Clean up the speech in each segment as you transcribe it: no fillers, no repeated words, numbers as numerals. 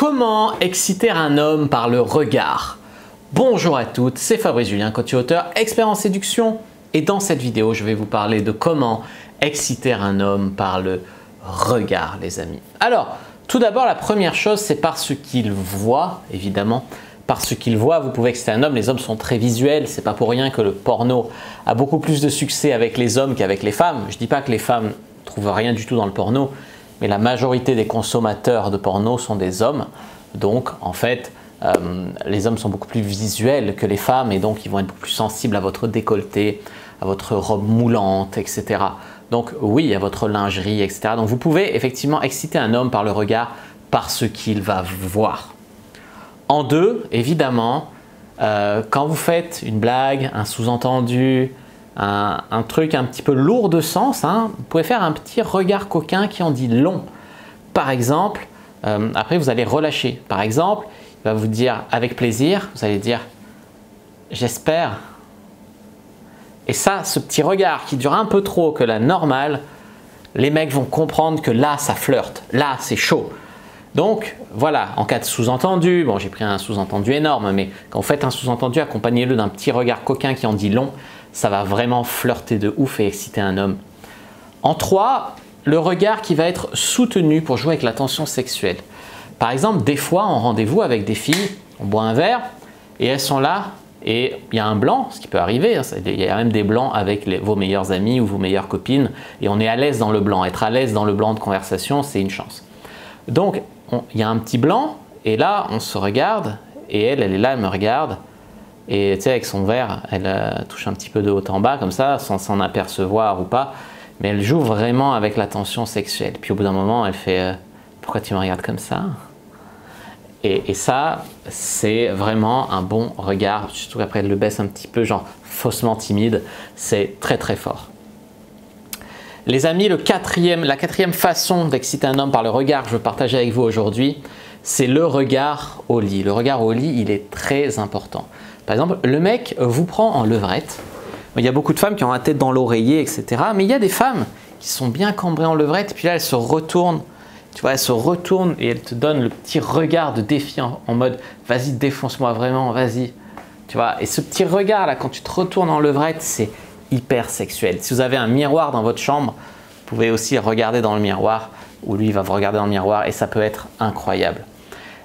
Comment exciter un homme par le regard? Bonjour à toutes, c'est Fabrice Julien, coach et auteur, expert en séduction. Et dans cette vidéo, je vais vous parler de comment exciter un homme par le regard, les amis. Alors, tout d'abord, la première chose, c'est par ce qu'il voit, évidemment. Par ce qu'il voit, vous pouvez exciter un homme. Les hommes sont très visuels. C'est pas pour rien que le porno a beaucoup plus de succès avec les hommes qu'avec les femmes. Je dis pas que les femmes ne trouvent rien du tout dans le porno, mais la majorité des consommateurs de porno sont des hommes. Donc, en fait, les hommes sont beaucoup plus visuels que les femmes et donc ils vont être beaucoup plus sensibles à votre décolleté, à votre robe moulante, etc. Donc, oui, à votre lingerie, etc. Donc, vous pouvez effectivement exciter un homme par le regard, par ce qu'il va voir. En deux, évidemment, quand vous faites une blague, un sous-entendu, un truc un petit peu lourd de sens, vous pouvez faire un petit regard coquin qui en dit long. Par exemple, après vous allez relâcher. Par exemple, il va vous dire avec plaisir, vous allez dire j'espère. Et ça, ce petit regard qui dure un peu trop que la normale, les mecs vont comprendre que là ça flirte, là c'est chaud. Donc voilà, en cas de sous-entendu, bon j'ai pris un sous-entendu énorme, mais quand vous faites un sous-entendu, accompagnez-le d'un petit regard coquin qui en dit long, ça va vraiment flirter de ouf et exciter un homme. En 3, le regard qui va être soutenu pour jouer avec la tension sexuelle. Par exemple, des fois en rendez-vous avec des filles, on boit un verre et elles sont là et il y a un blanc, ce qui peut arriver, il y a même des blancs avec vos meilleures amies ou vos meilleures copines et on est à l'aise dans le blanc. Être à l'aise dans le blanc de conversation, c'est une chance. Donc, il y a un petit blanc et là, on se regarde et elle est là, elle me regarde. Et tu sais, avec son verre, elle touche un petit peu de haut en bas comme ça, sans s'en apercevoir ou pas. Mais elle joue vraiment avec la tension sexuelle. Puis au bout d'un moment, elle fait pourquoi tu me regardes comme ça? Et ça, c'est vraiment un bon regard. Surtout qu'après, elle le baisse un petit peu, genre faussement timide. C'est très très fort. Les amis, la quatrième façon d'exciter un homme par le regard que je veux partager avec vous aujourd'hui, c'est le regard au lit. Le regard au lit, il est très important. Par exemple, le mec vous prend en levrette. Il y a beaucoup de femmes qui ont la tête dans l'oreiller, etc. Mais il y a des femmes qui sont bien cambrées en levrette. Puis là, elles se retournent. Tu vois, elles se retournent et elles te donnent le petit regard de défi en mode « Vas-y, défonce-moi vraiment, vas-y. » Tu vois, et ce petit regard là, quand tu te retournes en levrette, c'est hyper sexuel. Si vous avez un miroir dans votre chambre, vous pouvez aussi regarder dans le miroir ou lui, il va vous regarder dans le miroir et ça peut être incroyable.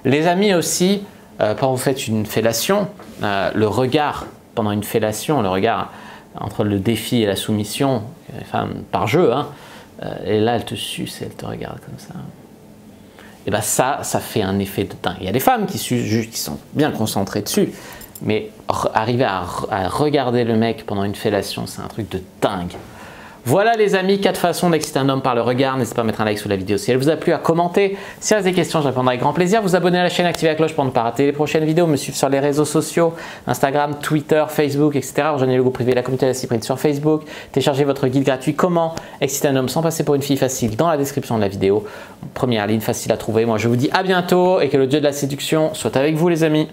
Les amis aussi, quand vous faites une fellation, le regard pendant une fellation, le regard entre le défi et la soumission, enfin, par jeu, et là elle te suce et elle te regarde comme ça. Et bien ça fait un effet de dingue. Il y a des femmes qui sont bien concentrées dessus, mais arriver à regarder le mec pendant une fellation, c'est un truc de dingue. Voilà les amis, 4 façons d'exciter un homme par le regard. N'hésitez pas à mettre un like sous la vidéo si elle vous a plu, à commenter. Si vous avez des questions, je répondrai avec grand plaisir. Vous abonner à la chaîne, activer la cloche pour ne pas rater les prochaines vidéos. Me suivre sur les réseaux sociaux, Instagram, Twitter, Facebook, etc. Rejoignez le groupe privé La Communauté de la Cyprine sur Facebook. Téléchargez votre guide gratuit Comment exciter un homme sans passer pour une fille facile dans la description de la vidéo. Première ligne, facile à trouver. Moi je vous dis à bientôt et que le dieu de la séduction soit avec vous les amis.